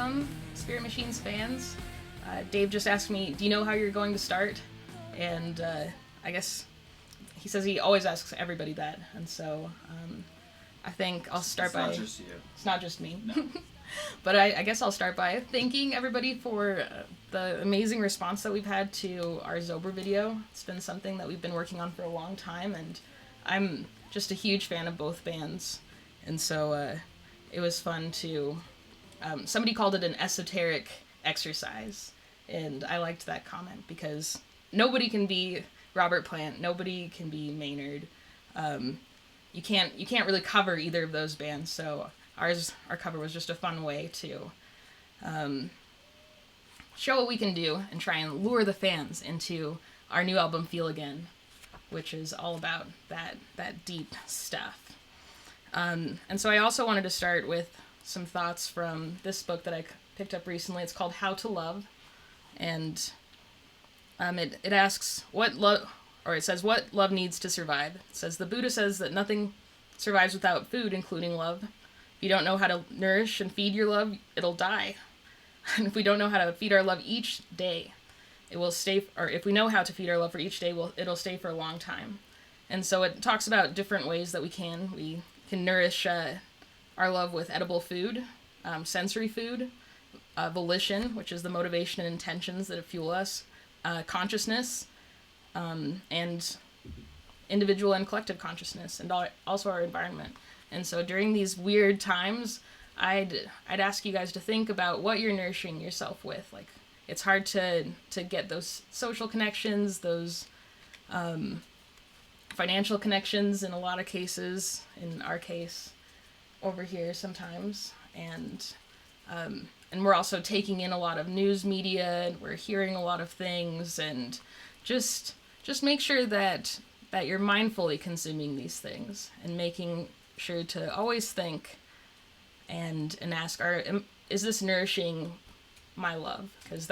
welcome, Spirit Machines fans. Dave just asked me, do you know how you're going to start? And I guess he says he always asks everybody that. And so I think I'll start by... It's not just you. It's not just me. No. But I guess I'll start by thanking everybody for the amazing response that we've had to our Zober video. It's been something that we've been working on for a long time, and I'm just a huge fan of both bands. And so it was fun to... somebody called it an esoteric exercise, and I liked that comment because nobody can be Robert Plant, nobody can be Maynard. You can't really cover either of those bands, so our cover was just a fun way to show what we can do and try and lure the fans into our new album Feel Again, which is all about that deep stuff. And so I also wanted to start with some thoughts from this book that I picked up recently. It's called How to Love, and it asks it says what love needs to survive. It says the Buddha says that nothing survives without food, including love. If you don't know how to nourish and feed your love, it'll die. And if we don't know how to feed our love each day, it will stay. Or if we know how to feed our love for each day, it'll stay for a long time. And so it talks about different ways that we can nourish our love with edible food, sensory food, volition, which is the motivation and intentions that fuel us, consciousness, and individual and collective consciousness, and also our environment. And so during these weird times, I'd ask you guys to think about what you're nourishing yourself with. Like, it's hard to get those social connections, those financial connections in a lot of cases, in our case, over here sometimes. And we're also taking in a lot of news media, and we're hearing a lot of things, and just make sure that you're mindfully consuming these things and making sure to always think and ask, is this nourishing my love? Because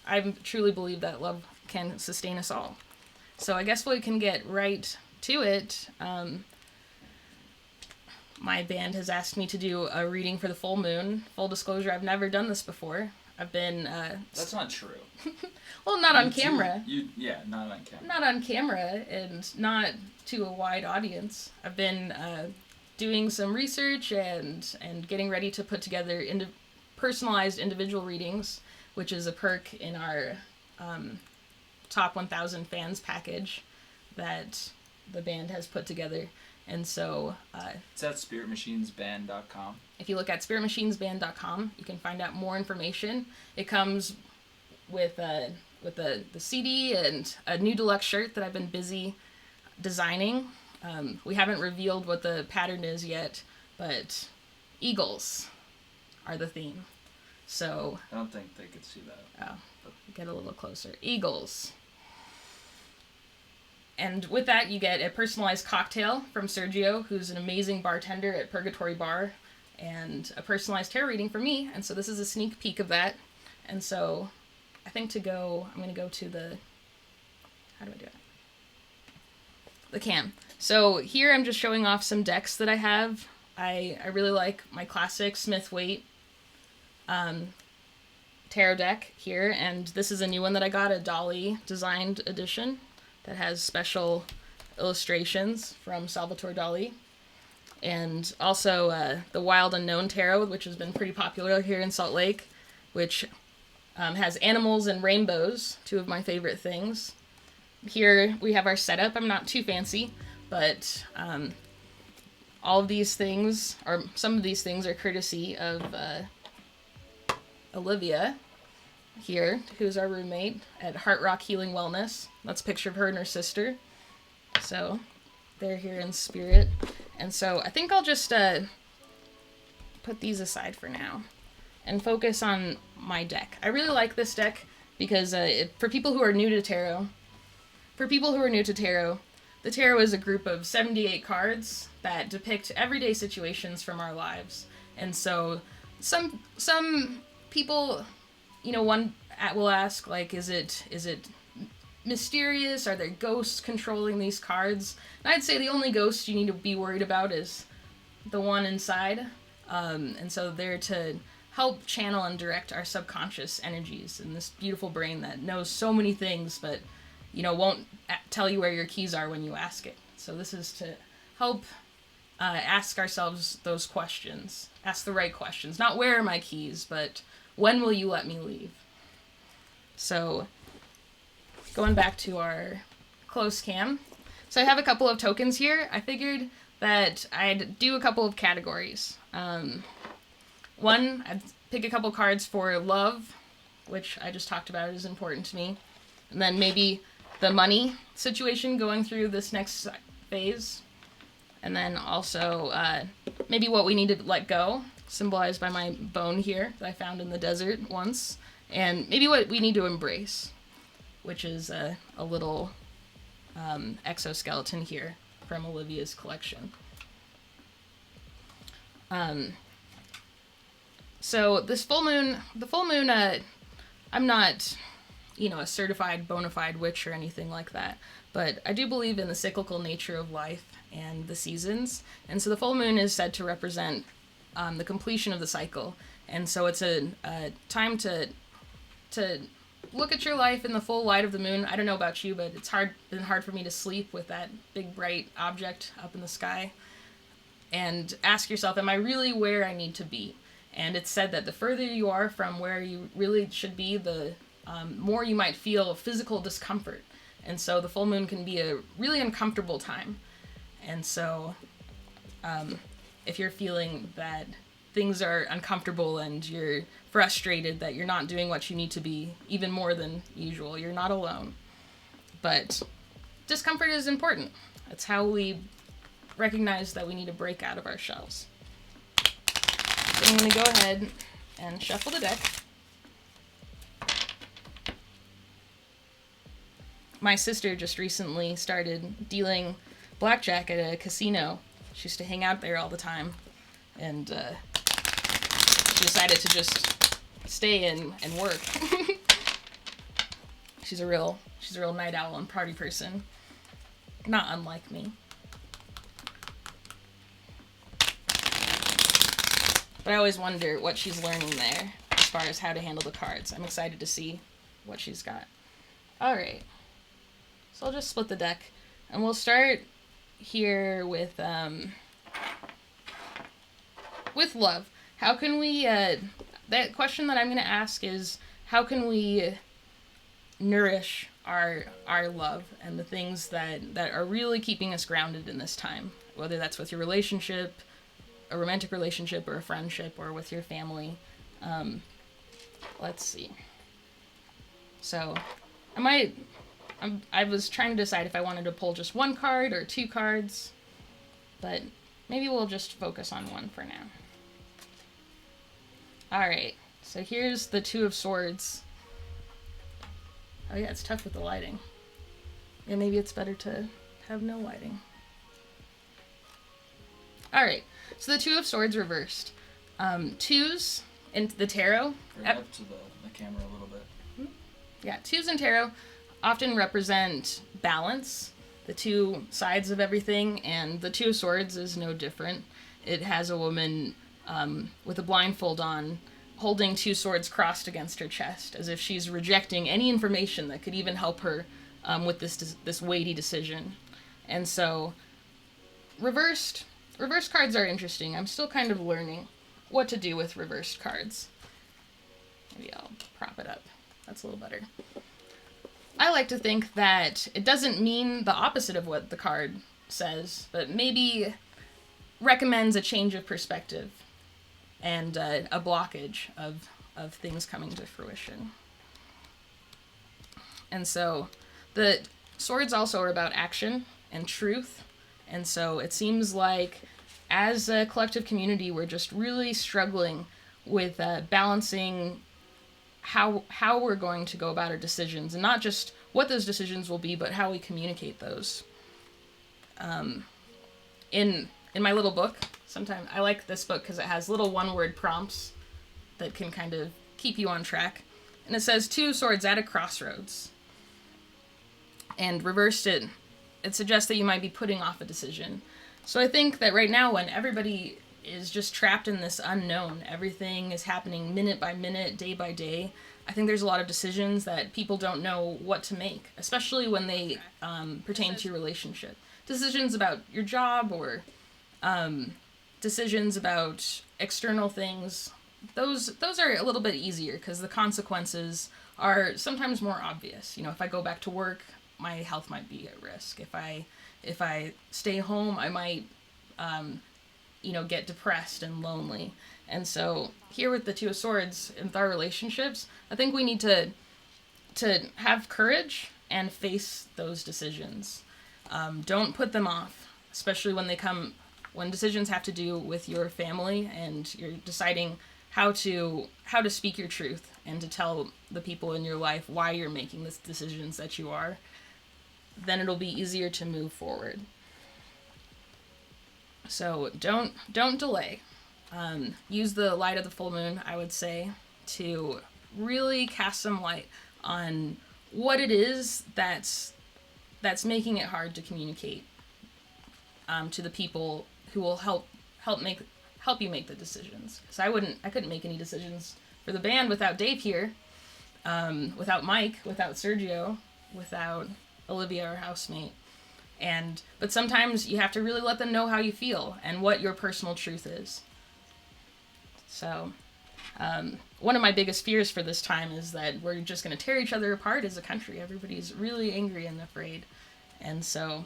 I truly believe that love can sustain us all. So I guess we can get right to it. My band has asked me to do a reading for the full moon. Full disclosure, I've never done this before. I've been... That's not true. Well, not on camera. Not on camera. Not on camera, and not to a wide audience. I've been doing some research and getting ready to put together personalized individual readings, which is a perk in our Top 1000 Fans package that the band has put together. And so... it's at spiritmachinesband.com. If you look at spiritmachinesband.com, you can find out more information. It comes with the CD and a new deluxe shirt that I've been busy designing. We haven't revealed what the pattern is yet, but eagles are the theme. So... I don't think they could see that. Oh, get a little closer. Eagles. And with that, you get a personalized cocktail from Sergio, who's an amazing bartender at Purgatory Bar, and a personalized tarot reading for me. And so this is a sneak peek of that. And so I think I'm going to go to the... How do I do it? The cam. So here I'm just showing off some decks that I have. I really like my classic Smith-Waite tarot deck here. And this is a new one that I got, a Dolly designed edition that has special illustrations from Salvatore Dali. And also the Wild Unknown Tarot, which has been pretty popular here in Salt Lake, which has animals and rainbows, two of my favorite things. Here we have our setup. I'm not too fancy, but all of these things, or some of these things, are courtesy of Olivia here, who's our roommate at Heart Rock Healing Wellness. That's a picture of her and her sister. So they're here in spirit. And so I think I'll just put these aside for now and focus on my deck. I really like this deck because for people who are new to tarot, the tarot is a group of 78 cards that depict everyday situations from our lives. And so some people, one will ask, like, is it mysterious? Are there ghosts controlling these cards? And I'd say the only ghost you need to be worried about is the one inside. And so they're to help channel and direct our subconscious energies in this beautiful brain that knows so many things, but, won't tell you where your keys are when you ask it. So this is to help ask ourselves those questions. Ask the right questions. Not where are my keys, but when will you let me leave? So going back to our close cam. So I have a couple of tokens here. I figured that I'd do a couple of categories. One, I'd pick a couple cards for love, which I just talked about is important to me. And then maybe the money situation going through this next phase. And then also maybe what we need to let go, symbolized by my bone here that I found in the desert once. And maybe what we need to embrace, which is a little exoskeleton here from Olivia's collection. So this the full moon, I'm not, a certified bona fide witch or anything like that, but I do believe in the cyclical nature of life and the seasons. And so the full moon is said to represent the completion of the cycle. And so it's a time to look at your life in the full light of the moon. I don't know about you, but it's been hard for me to sleep with that big bright object up in the sky. And ask yourself, am I really where I need to be? And it's said that the further you are from where you really should be, the more you might feel physical discomfort. And so the full moon can be a really uncomfortable time. And so if you're feeling that things are uncomfortable and you're frustrated that you're not doing what you need to be, even more than usual, you're not alone. But discomfort is important. That's how we recognize that we need to break out of our shells. So I'm going to go ahead and shuffle the deck. My sister just recently started dealing blackjack at a casino. She used to hang out there all the time. And she decided to just stay in and work. She's a real night owl and party person. Not unlike me. But I always wonder what she's learning there as far as how to handle the cards. I'm excited to see what she's got. Alright. So I'll just split the deck. And we'll start here with love. How can we, that question that I'm going to ask is, how can we nourish our love and the things that are really keeping us grounded in this time? Whether that's with your relationship, a romantic relationship, or a friendship, or with your family. Let's see. So, I was trying to decide if I wanted to pull just one card or two cards, but maybe we'll just focus on one for now. Alright, so here's the Two of Swords. Oh yeah, it's tough with the lighting. Yeah, maybe it's better to have no lighting. Alright, so the Two of Swords reversed. Twos in the tarot. Bring it up to the camera a little bit. Yeah, twos in tarot often represent balance, the two sides of everything, and the Two of Swords is no different. It has a woman with a blindfold on, holding two swords crossed against her chest, as if she's rejecting any information that could even help her with this weighty decision. And so, reversed cards are interesting. I'm still kind of learning what to do with reversed cards. Maybe I'll prop it up. That's a little better. I like to think that it doesn't mean the opposite of what the card says, but maybe recommends a change of perspective and a blockage of things coming to fruition. And so the swords also are about action and truth. And so it seems like as a collective community, we're just really struggling with balancing how we're going to go about our decisions, and not just what those decisions will be, but how we communicate those. In my little book, sometimes I like this book because it has little one-word prompts that can kind of keep you on track. And it says, Two swords at a crossroads. And reversed it suggests that you might be putting off a decision. So I think that right now, when everybody is just trapped in this unknown. Everything is happening minute by minute, day by day. I think there's a lot of decisions that people don't know what to make, especially when they pertain to your relationship. Decisions about your job or decisions about external things. Those are a little bit easier because the consequences are sometimes more obvious. You know, if I go back to work, my health might be at risk. If I stay home, I might get depressed and lonely. And so here with the Two of Swords, with our relationships, I think we need to have courage and face those decisions. Don't put them off, especially when decisions have to do with your family and you're deciding how to speak your truth and to tell the people in your life why you're making the decisions that you are. Then it'll be easier to move forward. So don't delay. Use the light of the full moon, I would say, to really cast some light on what it is that's making it hard to communicate to the people who will help you make the decisions. Because I couldn't make any decisions for the band without Dave here, without Mike, without Sergio, without Olivia, our housemate. But sometimes you have to really let them know how you feel and what your personal truth is. So, one of my biggest fears for this time is that we're just going to tear each other apart as a country. Everybody's really angry and afraid. And so,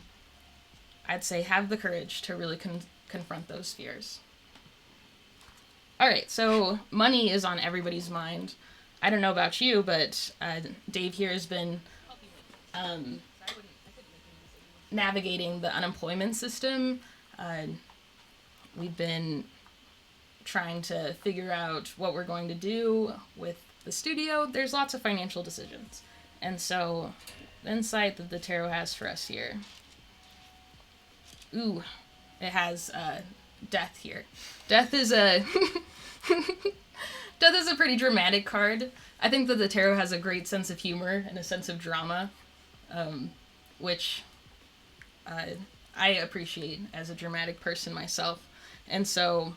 I'd say have the courage to really confront those fears. All right, so money is on everybody's mind. I don't know about you, but Dave here has been navigating the unemployment system. We've been trying to figure out what we're going to do with the studio. There's lots of financial decisions. And so, the insight that the tarot has for us here. Ooh, it has death here. Death is a pretty dramatic card. I think that the tarot has a great sense of humor and a sense of drama, which I appreciate as a dramatic person myself. And so,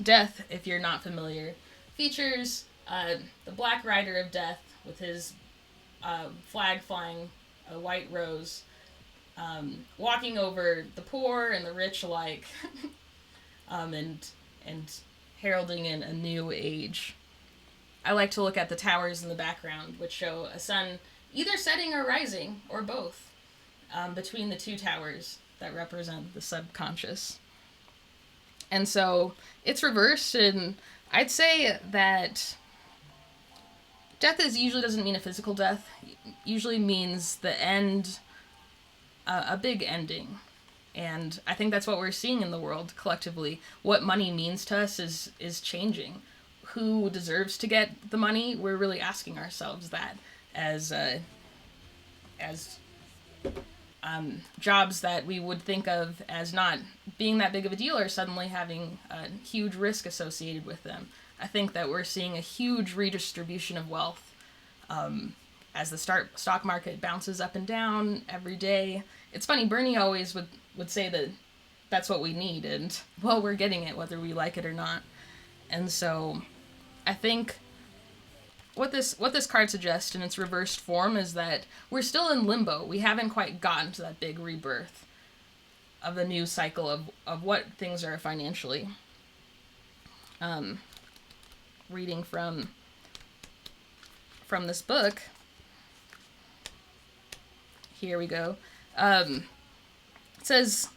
Death, if you're not familiar, features the Black Rider of Death with his flag flying, a white rose, walking over the poor and the rich alike, and heralding in a new age. I like to look at the towers in the background, which show a sun either setting or rising, or both, between the two towers that represent the subconscious. And so it's reversed, and I'd say that death usually doesn't mean a physical death. It usually means the end, a big ending. And I think that's what we're seeing in the world collectively. What money means to us is changing. Who deserves to get the money? We're really asking ourselves that as jobs that we would think of as not being that big of a deal are suddenly having a huge risk associated with them. I think that we're seeing a huge redistribution of wealth as the stock market bounces up and down every day. It's funny, Bernie always would say that that's what we need, and, well, we're getting it whether we like it or not. And so I think what this card suggests in its reversed form is that we're still in limbo. We haven't quite gotten to that big rebirth of a new cycle of what things are financially. Reading from this book. Here we go. It says,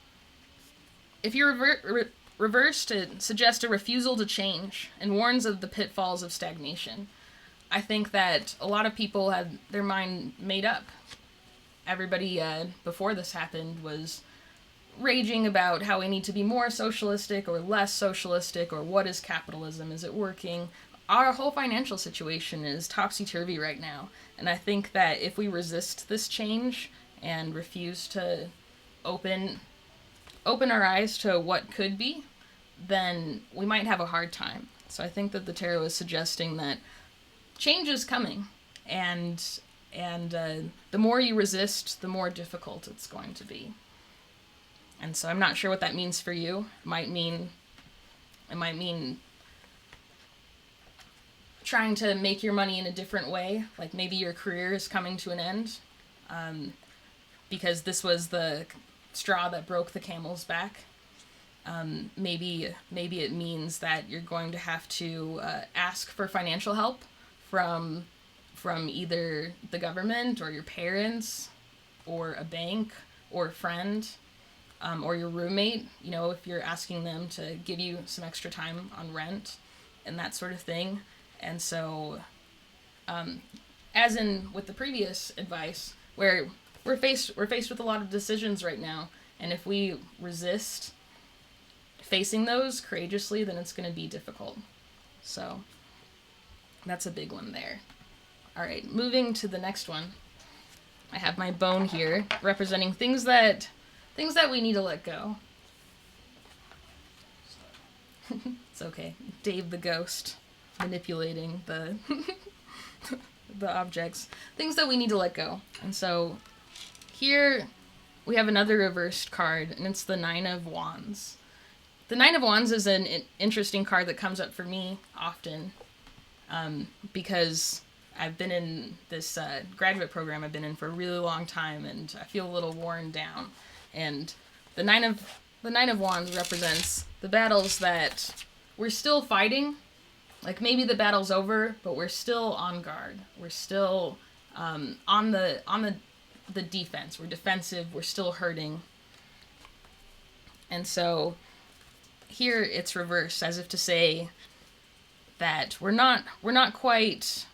if you reversed, it suggests a refusal to change and warns of the pitfalls of stagnation. I think that a lot of people had their mind made up. Everybody before this happened was raging about how we need to be more socialistic or less socialistic, or what is capitalism, is it working? Our whole financial situation is topsy-turvy right now, and I think that if we resist this change and refuse to open our eyes to what could be, then we might have a hard time. So I think that the tarot is suggesting that change is coming, and the more you resist, the more difficult it's going to be. And so I'm not sure what that means for you. It might mean It might mean trying to make your money in a different way. Like maybe your career is coming to an end, because this was the straw that broke the camel's back. Maybe it means that you're going to have to ask for financial help from either the government or your parents or a bank or a friend, or your roommate, if you're asking them to give you some extra time on rent and that sort of thing. And so, as in with the previous advice, where we're faced with a lot of decisions right now, and if we resist facing those courageously, then it's going to be difficult. So that's a big one there. All right, moving to the next one. I have my bone here representing things that we need to let go. It's okay. Dave the ghost manipulating the the objects. Things that we need to let go. And so here we have another reversed card, and it's the Nine of Wands. The Nine of Wands is an interesting card that comes up for me often, because I've been in this graduate program I've been in for a really long time, and I feel a little worn down. And the Nine of Wands represents the battles that we're still fighting. Like maybe the battle's over, but we're still on guard. We're still on the defense. We're defensive. We're still hurting. And so here it's reversed, as if to say that we're not quite.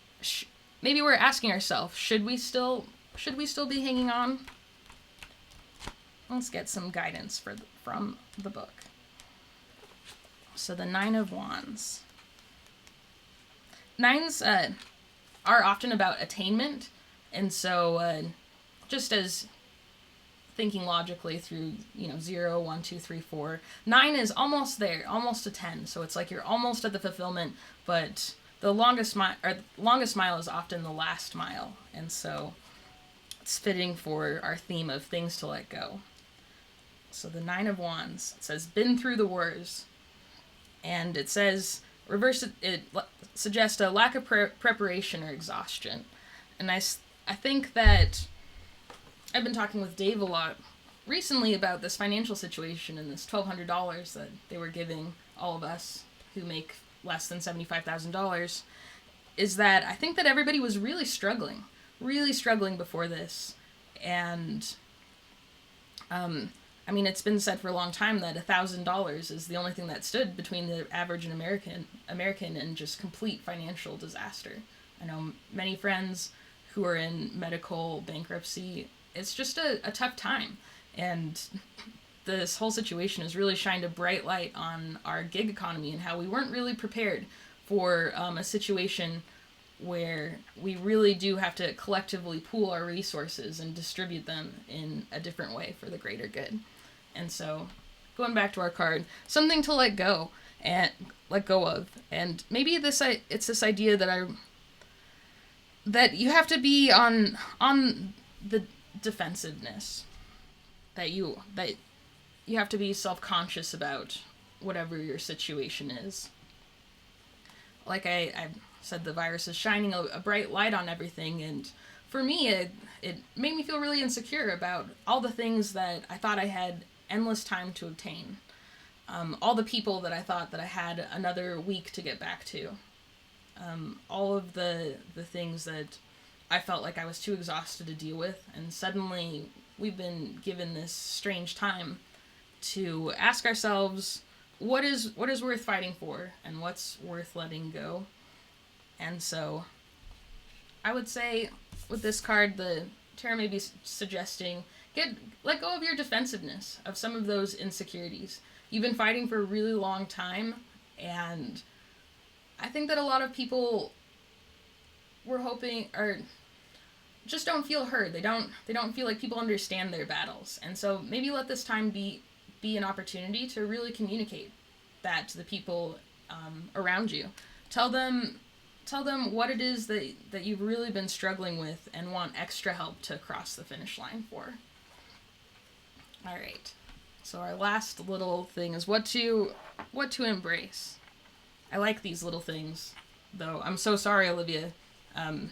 Maybe we're asking ourselves, should we still be hanging on? Let's get some guidance from the book. So the Nine of Wands. Nines are often about attainment, and so just as thinking logically through 0, 1, 2, 3, 4, 9 is almost there, almost a 10. So it's like you're almost at the fulfillment, but the longest mile is often the last mile, and so it's fitting for our theme of things to let go. So the Nine of Wands, it says, been through the wars. And it says, reverse it suggests a lack of preparation or exhaustion. And I think that I've been talking with Dave a lot recently about this financial situation and this $1,200 that they were giving all of us who make less than $75,000, is that I think that everybody was really struggling before this. And it's been said for a long time that $1,000 is the only thing that stood between the average American and just complete financial disaster. I know many friends who are in medical bankruptcy. It's just a tough time. And this whole situation has really shined a bright light on our gig economy and how we weren't really prepared for a situation where we really do have to collectively pool our resources and distribute them in a different way for the greater good. And so, going back to our card, something to let go of, and maybe it's this idea that you have to be on the defensiveness, that you have to be self-conscious about whatever your situation is. Like I said, the virus is shining a bright light on everything, and for me, it made me feel really insecure about all the things that I thought I had endless time to obtain. All the people that I thought that I had another week to get back to. All of the things that I felt like I was too exhausted to deal with, and suddenly we've been given this strange time to ask ourselves, what is worth fighting for, and what's worth letting go. And so I would say with this card, the tarot may be suggesting let go of your defensiveness, of some of those insecurities. You've been fighting for a really long time, and I think that a lot of people were hoping, or just don't feel heard. They don't feel like people understand their battles. And so maybe let this time be an opportunity to really communicate that to the people around you. Tell them what it is that you've really been struggling with and want extra help to cross the finish line for. All right. So our last little thing is what to embrace. I like these little things, though. I'm so sorry, Olivia. The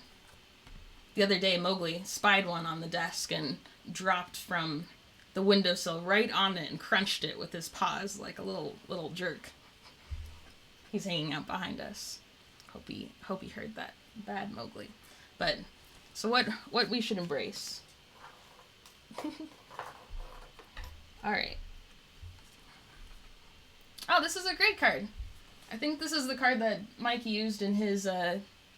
other day, Mowgli spied one on the desk and dropped from the windowsill right on it and crunched it with his paws like a little jerk. He's hanging out behind us. Hope he heard that. Bad Mowgli. But so what we should embrace. All right. Oh, this is a great card. I think this is the card that Mike used in his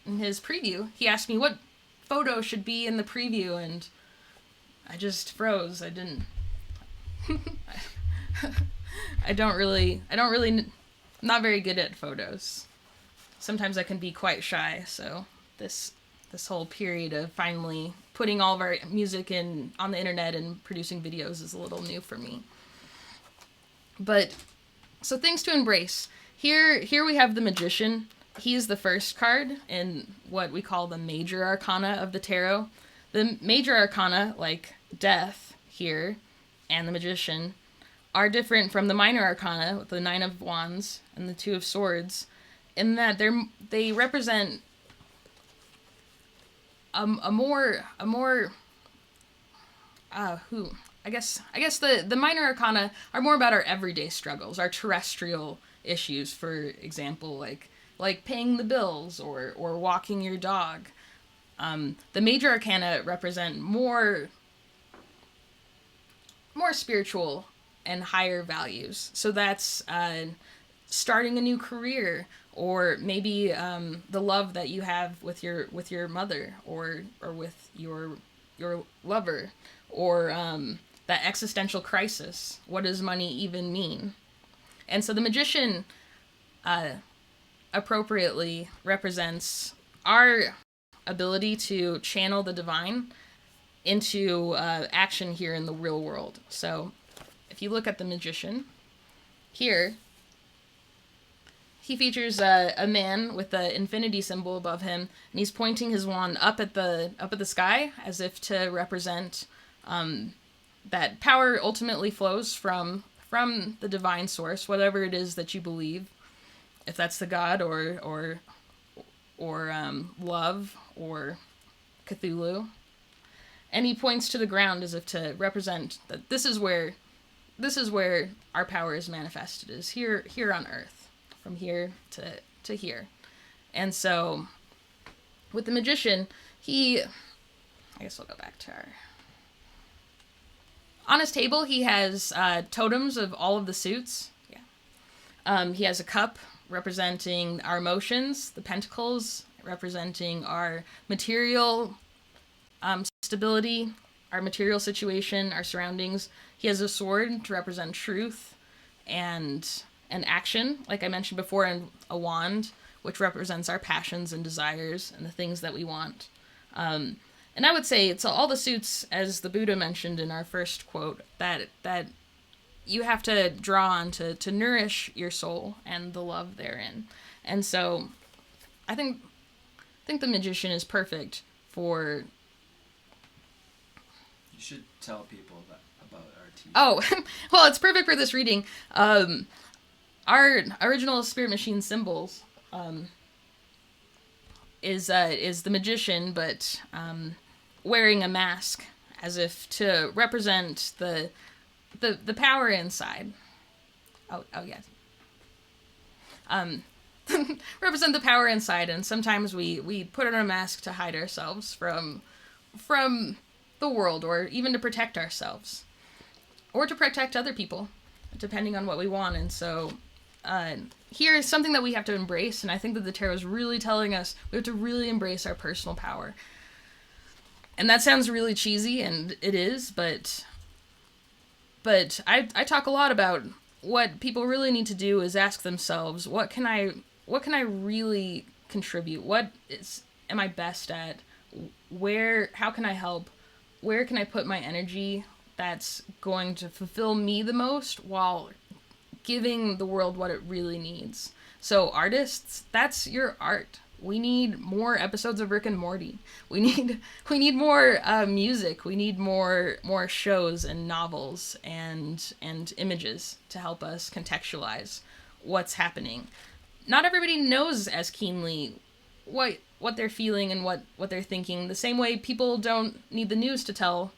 preview. He asked me what photo should be in the preview, and I just froze. I didn't. I don't really. Not very good at photos. Sometimes I can be quite shy. So this whole period of finally putting all of our music on the internet and producing videos is a little new for me. But so things to embrace. Here we have the Magician. He's the first card in what we call the major arcana of the tarot. The major arcana, like Death here and the Magician, are different from the minor arcana with the Nine of Wands and the Two of Swords, in that they represent I guess the minor arcana are more about our everyday struggles, our terrestrial issues, for example, like paying the bills or walking your dog. The major arcana represent more spiritual and higher values. So that's starting a new career, or maybe the love that you have with your mother or with your lover, or that existential crisis. What does money even mean? And so the Magician appropriately represents our ability to channel the divine into action here in the real world. So if you look at the Magician here, he features a man with the infinity symbol above him, and he's pointing his wand up at the sky, as if to represent that power ultimately flows from the divine source, whatever it is that you believe, if that's the God or love or Cthulhu. And he points to the ground as if to represent that this is where our power is manifested, is here on Earth, from here to here. And so with the Magician, I guess we'll go back to our... On his table, he has totems of all of the suits. Yeah. He has a cup representing our emotions, the pentacles representing our material stability, our material situation, our surroundings. He has a sword to represent truth and action, like I mentioned before, and a wand, which represents our passions and desires and the things that we want. And I would say it's all the suits, as the Buddha mentioned in our first quote, that you have to draw on to nourish your soul and the love therein. And so I think the Magician is perfect for... You should tell people about our team. Oh, well, it's perfect for this reading. Our original Spirit Machine symbols is the Magician, but wearing a mask, as if to represent the power inside. Oh yes. Represent the power inside, and sometimes we put on a mask to hide ourselves from the world, or even to protect ourselves, or to protect other people, depending on what we want. And so here is something that we have to embrace, and I think that the tarot is really telling us we have to really embrace our personal power. And that sounds really cheesy, and it is, but I talk a lot about what people really need to do is ask themselves, what can I really contribute? Am I best at? How can I help? Where can I put my energy that's going to fulfill me the most while giving the world what it really needs? So artists, that's your art. We need more episodes of Rick and Morty. We need more music. We need more shows and novels and images to help us contextualize what's happening. Not everybody knows as keenly what they're feeling and what they're thinking. The same way people don't need the news to tell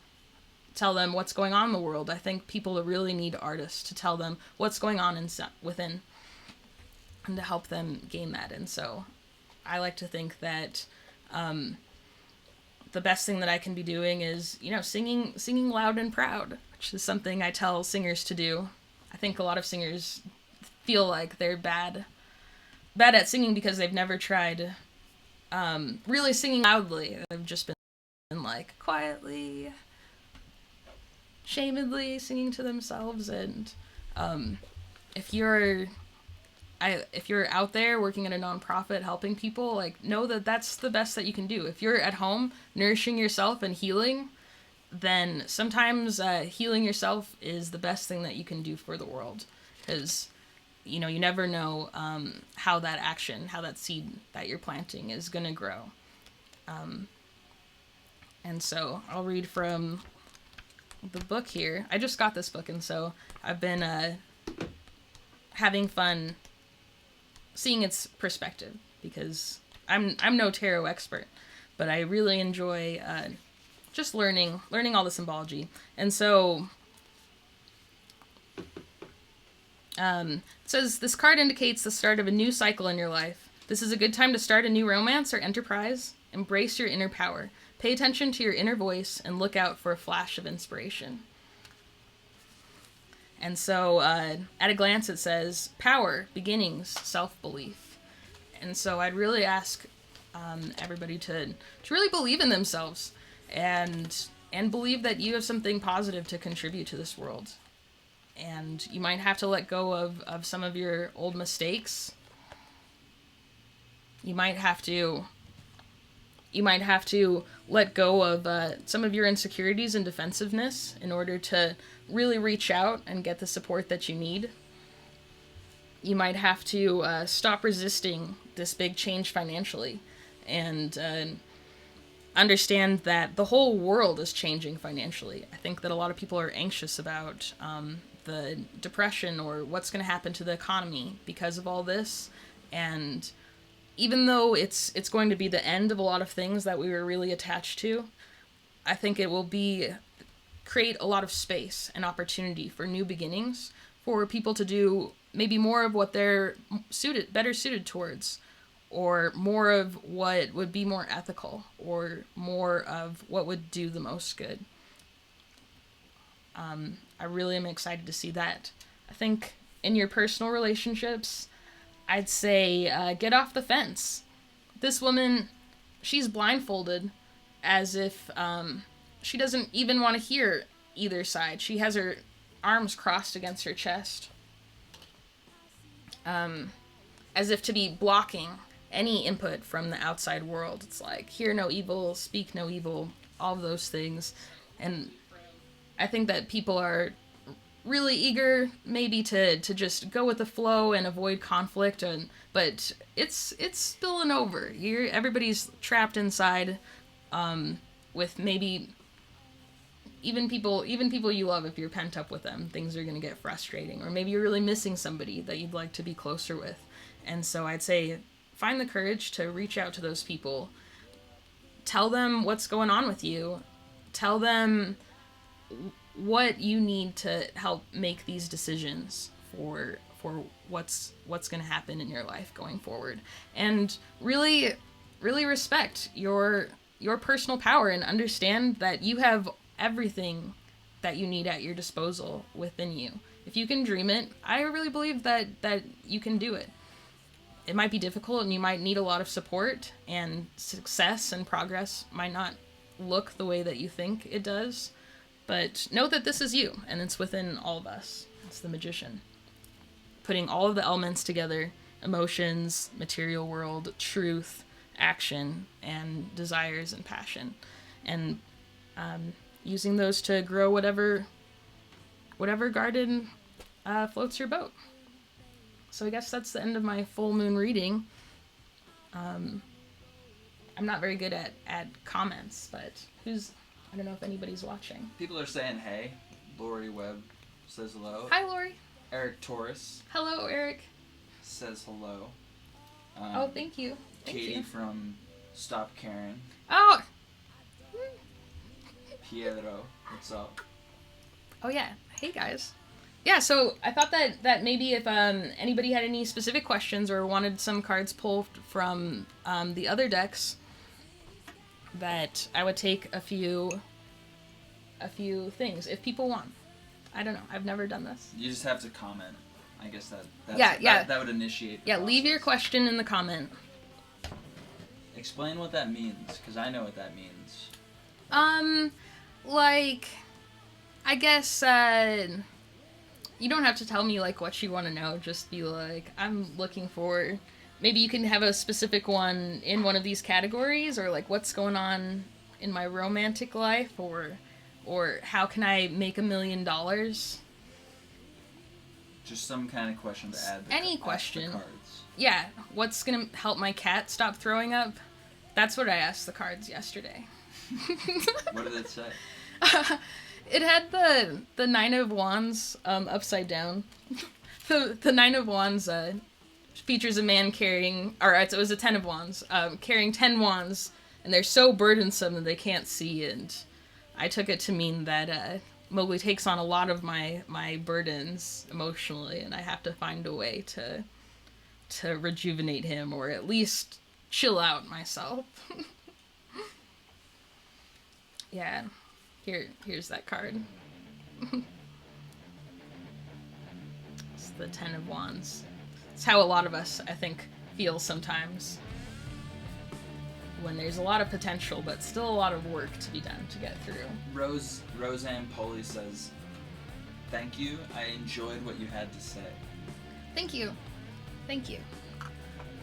them what's going on in the world. I think people really need artists to tell them what's going on within, and to help them gain that. And so I like to think that the best thing that I can be doing is, singing loud and proud, which is something I tell singers to do. I think a lot of singers feel like they're bad at singing because they've never tried really singing loudly. They've just been like quietly, shamedly singing to themselves. And if you're out there working at a nonprofit helping people, like, know that that's the best that you can do. If you're at home nourishing yourself and healing, then sometimes healing yourself is the best thing that you can do for the world. Because, you never know how that seed that you're planting is going to grow. And so I'll read from the book here. I just got this book, and so I've been having fun seeing its perspective, because I'm no tarot expert, but I really enjoy just learning all the symbology. And so it says, this card indicates the start of a new cycle in your life. This is a good time to start a new romance or enterprise. Embrace your inner power. Pay attention to your inner voice and look out for a flash of inspiration. And so, at a glance, it says, power, beginnings, self-belief. And so I'd really ask everybody to really believe in themselves and believe that you have something positive to contribute to this world. And you might have to let go of some of your old mistakes. You might have to let go of some of your insecurities and defensiveness in order to really reach out and get the support that you need. You might have to stop resisting this big change financially and understand that the whole world is changing financially. I think that a lot of people are anxious about the depression or what's going to happen to the economy because of all this. And even though it's going to be the end of a lot of things that we were really attached to, I think it will create a lot of space and opportunity for new beginnings, for people to do maybe more of what they're better suited towards, or more of what would be more ethical, or more of what would do the most good. I really am excited to see that. I think in your personal relationships, I'd say get off the fence. This woman, she's blindfolded as if she doesn't even want to hear either side. She has her arms crossed against her chest, as if to be blocking any input from the outside world. It's like, hear no evil, speak no evil, all of those things. And I think that people are really eager maybe to just go with the flow and avoid conflict, but it's spilling over. Everybody's trapped inside, with maybe even people you love. If you're pent up with them, things are going to get frustrating, or maybe you're really missing somebody that you'd like to be closer with. And so I'd say find the courage to reach out to those people. Tell them what's going on with you. Tell them what you need to help make these decisions for what's going to happen in your life going forward. And really, really respect your personal power and understand that you have everything that you need at your disposal within you. If you can dream it, I really believe that you can do it. It might be difficult and you might need a lot of support, and success and progress might not look the way that you think it does. But know that this is you, and it's within all of us. It's the magician. Putting all of the elements together: emotions, material world, truth, action, and desires and passion. And using those to grow whatever garden floats your boat. So I guess that's the end of my full moon reading. I'm not very good at comments, but I don't know if anybody's watching. People are saying hey. Lori Webb says hello. Hi, Lori. Eric Torres Hello, Eric. says hello. Oh, thank you. Katie from Stop Karen. Oh. Pietro, what's up? Oh yeah. Hey guys. Yeah, so I thought that maybe if anybody had any specific questions or wanted some cards pulled from the other decks, that I would take a few things if people want. I don't know. I've never done this. You just have to comment. I guess that would initiate. Yeah, leave your question in the comment. Explain what that means, because I know what that means. Like, I guess you don't have to tell me like what you want to know. Just be like, I'm looking for. Maybe you can have a specific one in one of these categories, or like what's going on in my romantic life, or how can I make $1 million? Just some kind of question to add. Any question. The cards. Yeah, what's gonna help my cat stop throwing up? That's what I asked the cards yesterday. What did it say? It had the Nine of Wands upside down. The Nine of Wands features a man carrying, or it was a Ten of Wands, carrying 10 wands, and they're so burdensome that they can't see. And I took it to mean that Mowgli takes on a lot of my burdens emotionally, and I have to find a way to rejuvenate him, or at least chill out myself. Yeah, here's that card. It's the Ten of Wands. It's how a lot of us, I think, feel sometimes. When there's a lot of potential, but still a lot of work to be done to get through. Roseanne Poley says, "Thank you. I enjoyed what you had to say." Thank you. Thank you.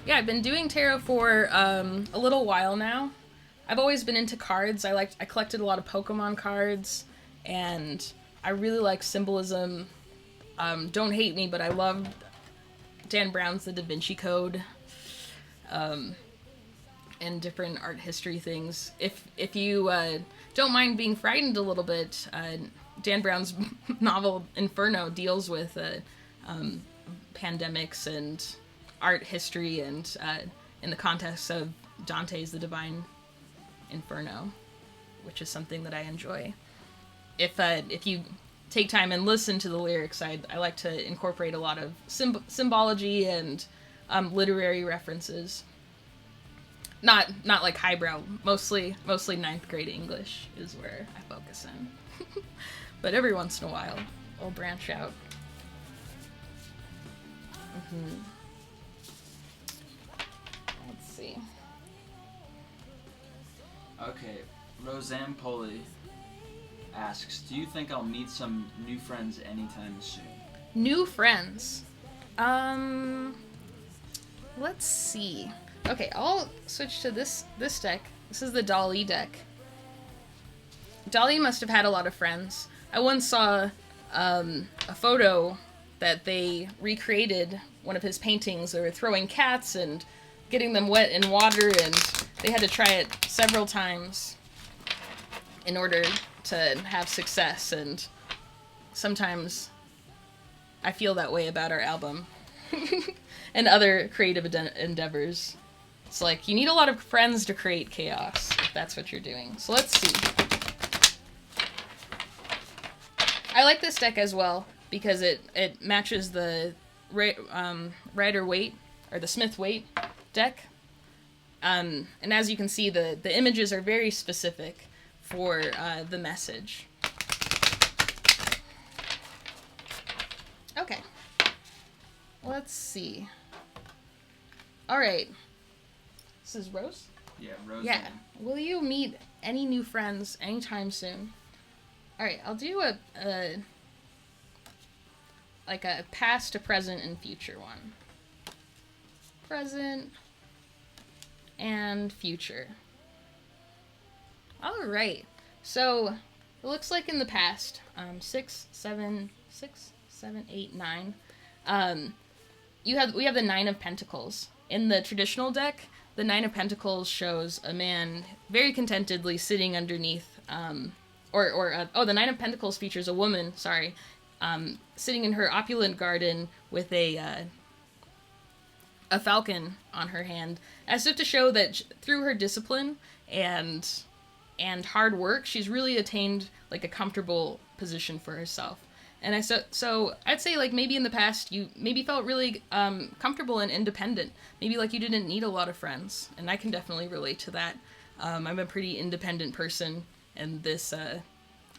Yeah, I've been doing tarot for a little while now. I've always been into cards. I collected a lot of Pokemon cards, and I really like symbolism. Don't hate me, but I love Dan Brown's The Da Vinci Code, and different art history things. If you don't mind being frightened a little bit, Dan Brown's novel Inferno deals with pandemics and art history, and in the context of Dante's The Divine Inferno, which is something that I enjoy. If you take time and listen to the lyrics, I like to incorporate a lot of symbology and literary references. Not like highbrow, mostly 9th grade English is where I focus in. But every once in a while, I'll branch out. Let's see. Okay, Roseanne Poley asks, "Do you think I'll meet some new friends anytime soon?" New friends. Let's see. Okay, I'll switch to this deck. This is the Dali deck. Dali must have had a lot of friends. I once saw a photo that they recreated one of his paintings. They were throwing cats and getting them wet in water, and they had to try it several times in order to have success. And sometimes I feel that way about our album and other creative endeavors. It's like, you need a lot of friends to create chaos, if that's what you're doing. So let's see. I like this deck as well because it matches the Rider-Waite, or the Smith-Waite deck. And as you can see, the images are very specific for the message. Okay. Let's see. All right. This is Rose? Yeah, Rose. Yeah. Will you meet any new friends anytime soon? All right, I'll do a past, a present, and future one. Present and future. All right. So it looks like in the past, 6, 7, 8, 9. We have the 9 of Pentacles. In the traditional deck, the Nine of Pentacles shows a man very contentedly sitting underneath, the Nine of Pentacles features a woman, sitting in her opulent garden with a falcon on her hand, as if to show that through her discipline and hard work, she's really attained like a comfortable position for herself. And I'd say like maybe in the past you maybe felt really comfortable and independent. Maybe like you didn't need a lot of friends, and I can definitely relate to that. I'm a pretty independent person, and this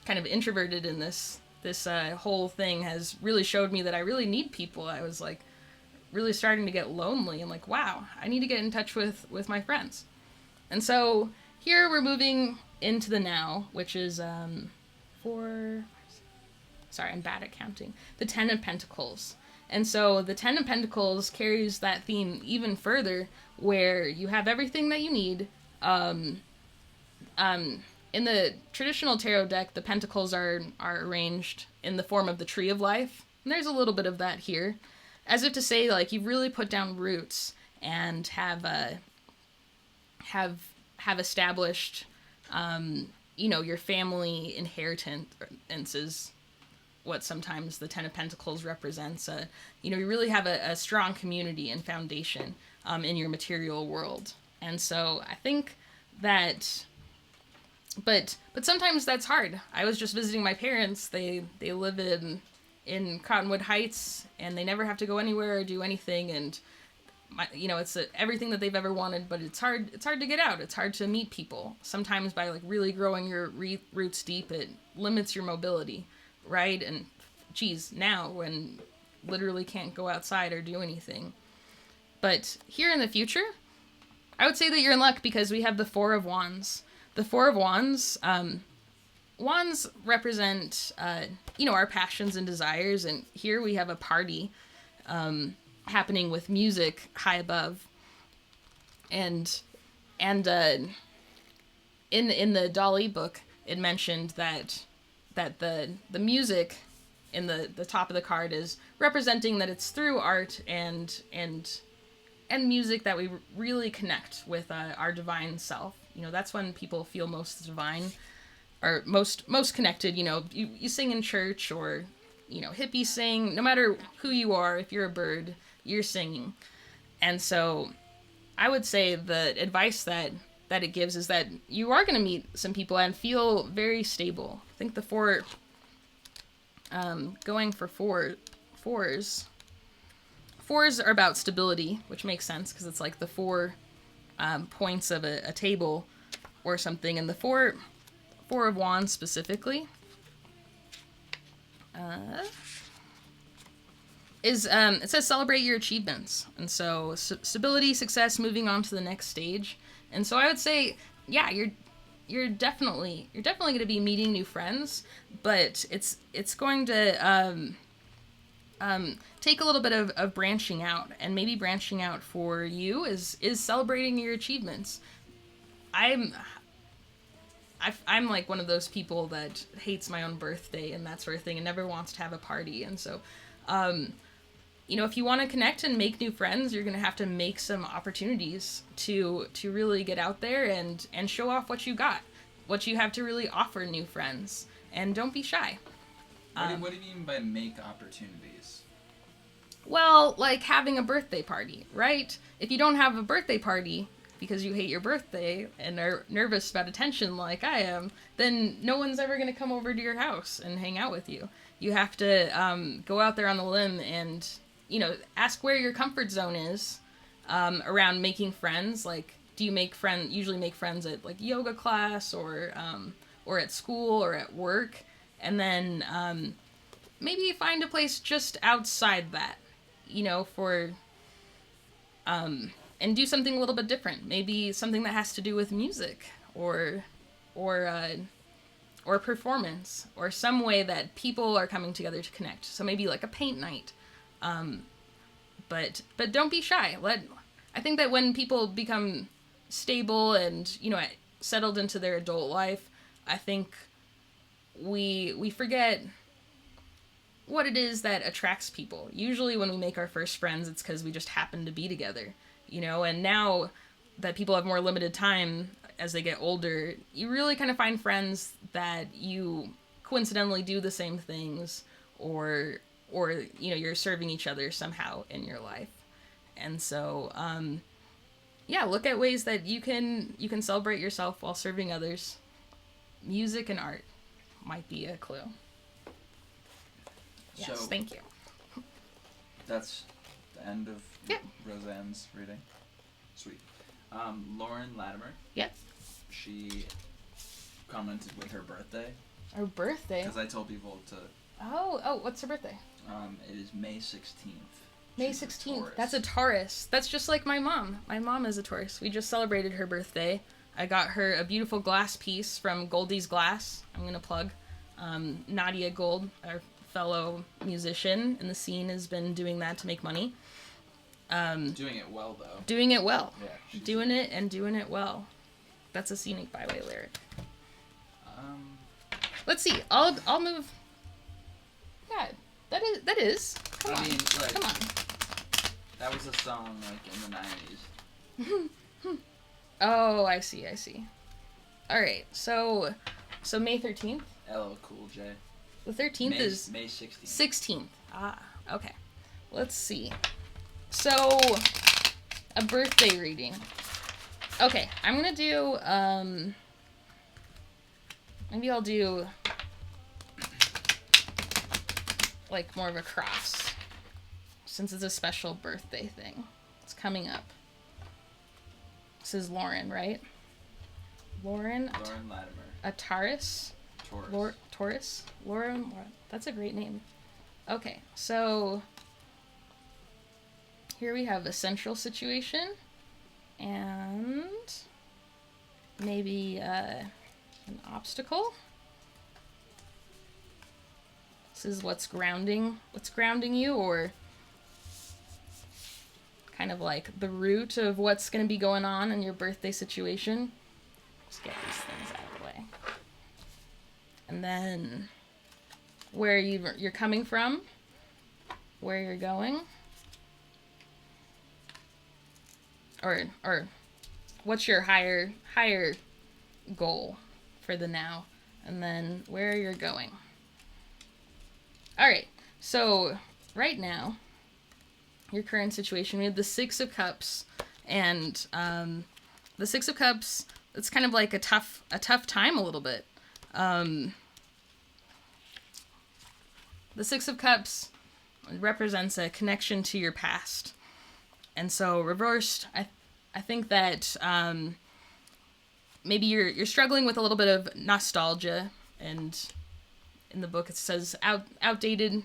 kind of introverted in this whole thing has really showed me that I really need people. I was like really starting to get lonely and like, wow, I need to get in touch with my friends. And so here we're moving into the now, which is I'm bad at counting. The Ten of Pentacles. And so the Ten of Pentacles carries that theme even further, where you have everything that you need. In the traditional tarot deck, the pentacles are arranged in the form of the Tree of Life. And there's a little bit of that here. As if to say, like, you've really put down roots and have established, your family inheritances, what sometimes the Ten of Pentacles represents. You really have a strong community and foundation in your material world. And so I think that, but sometimes that's hard. I was just visiting my parents. They live in Cottonwood Heights, and they never have to go anywhere or do anything, and it's everything that they've ever wanted, but it's hard to get out. It's hard to meet people. Sometimes by like really growing your roots deep, it limits your mobility. Right? And geez, now when literally can't go outside or do anything. But here in the future, I would say that you're in luck because we have the Four of Wands. The Four of Wands, wands represent, our passions and desires. And here we have a party happening with music high above. And in the Dali book, it mentioned that the music in the top of the card is representing that it's through art and music that we really connect with our divine self. That's when people feel most divine or most connected. You sing in church, or hippies sing. No matter who you are, if you're a bird, you're singing. And so I would say the advice that it gives is that you are going to meet some people and feel very stable. I think the going for fours are about stability, which makes sense because it's like the four points of a table or something. And the four of Wands specifically it says celebrate your achievements. And so stability, success, moving on to the next stage. And so I would say, yeah, you're definitely going to be meeting new friends, but it's going to take a little bit of branching out, and maybe branching out for you is celebrating your achievements. I'm like one of those people that hates my own birthday and that sort of thing, and never wants to have a party. And so, if you want to connect and make new friends, you're going to have to make some opportunities to really get out there and show off what you got, what you have to really offer new friends. And don't be shy. What do you mean by make opportunities? Well, like having a birthday party, right? If you don't have a birthday party because you hate your birthday and are nervous about attention like I am, then no one's ever going to come over to your house and hang out with you. You have to go out there on the limb and, ask where your comfort zone is around making friends. Like, do you usually make friends at like yoga class or at school or at work? And then maybe find a place just outside that, and do something a little bit different. Maybe something that has to do with music or performance, or some way that people are coming together to connect. So maybe like a paint night. But don't be shy. I think that when people become stable and, settled into their adult life, I think we forget what it is that attracts people. Usually when we make our first friends, it's because we just happen to be together, and now that people have more limited time as they get older, you really kind of find friends that you coincidentally do the same things, or you're serving each other somehow in your life. And so look at ways that you can celebrate yourself while serving others. Music and art might be a clue. Yes, so, thank you. That's the end of Roseanne's reading. Sweet. Lauren Latimer. Yep. She commented with her birthday. Her birthday? Because I told people to... Oh, what's her birthday? It is May 16th. May 16th. That's a Taurus. That's just like my mom. My mom is a Taurus. We just celebrated her birthday. I got her a beautiful glass piece from Goldie's Glass. I'm going to plug. Nadia Gold, our fellow musician in the scene, has been doing that to make money. Doing it well, though. Doing it well. Yeah, doing it well. That's a Scenic Byway lyric. Let's see. I'll move. Yeah, that is. Come on. That was a song in the 90s. Oh, I see. All right. So May 13th. LL Cool J. The 13th is May 16th. 16th. Ah, okay. Let's see. So a birthday reading. Okay, I'm gonna do maybe I'll do like more of a cross, since it's a special birthday thing. It's coming up. This is Lauren, right? Lauren Latimer. A Taurus. Taurus. Lauren. That's a great name. Okay, so here we have a central situation, and maybe an obstacle. This is what's grounding you, or kind of like the root of what's going to be going on in your birthday situation. Just get these things out of the way. And then where you're coming from, where you're going, or what's your higher goal for the now, and then where you're going. All right, so right now, your current situation, we have the Six of Cups, and the Six of Cups, it's kind of like a tough time a little bit. The Six of Cups represents a connection to your past. And so reversed, I think that maybe you're struggling with a little bit of nostalgia, and in the book it says outdated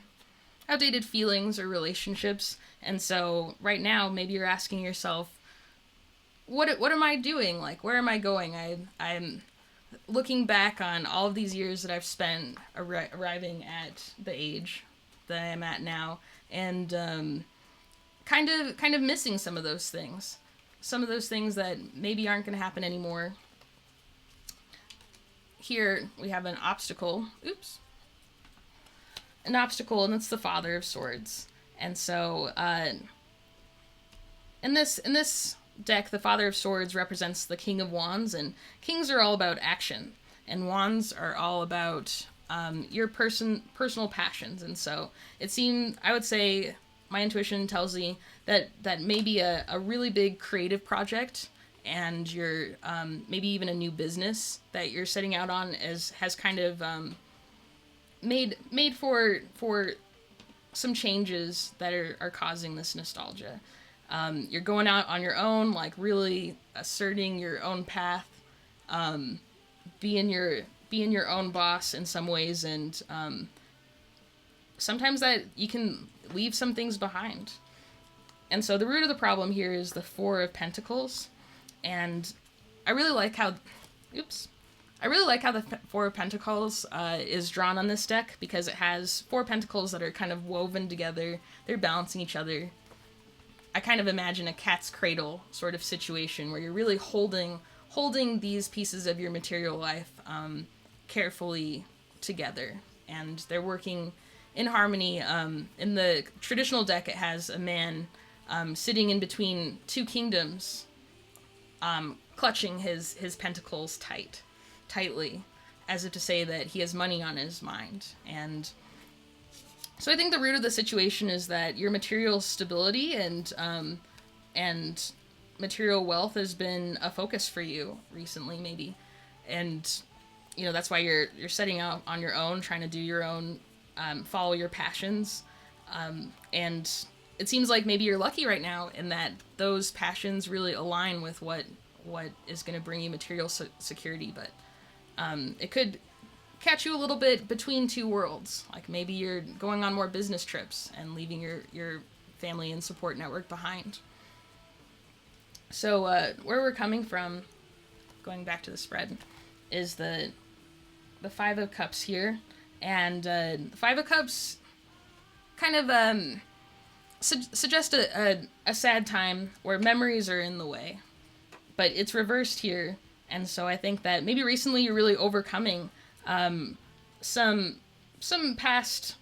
feelings or relationships. And so right now maybe you're asking yourself, what am I doing? Like, where am I going? I'm looking back on all of these years that I've spent arriving at the age that I am at now, and kind of missing some of those things that maybe aren't going to happen anymore. Here we have an obstacle. An obstacle, and it's the Father of Swords. And so in this deck, the Father of Swords represents the King of Wands, and kings are all about action, and wands are all about your personal passions. And so I would say my intuition tells me that maybe a really big creative project, and you're maybe even a new business that you're setting out on has kind of made for some changes that are causing this nostalgia. You're going out on your own, like really asserting your own path, being your own boss in some ways, and sometimes that you can leave some things behind. And so the root of the problem here is the Four of Pentacles, and I really like how the Four of Pentacles is drawn on this deck, because it has four pentacles that are kind of woven together. They're balancing each other. I kind of imagine a cat's cradle sort of situation where you're really holding these pieces of your material life carefully together, and they're working in harmony. In the traditional deck, it has a man sitting in between two kingdoms, clutching his pentacles tightly, as if to say that he has money on his mind. And so I think the root of the situation is that your material stability and material wealth has been a focus for you recently, maybe. And, that's why you're setting out on your own, trying to do your own, follow your passions. And it seems like maybe you're lucky right now in that those passions really align with what is going to bring you material security. But it could catch you a little bit between two worlds. Like maybe you're going on more business trips and leaving your family and support network behind. So where we're coming from, going back to the spread, is the Five of Cups here. And the Five of Cups kind of suggest a sad time where memories are in the way. But it's reversed here. And so I think that maybe recently you're really overcoming some past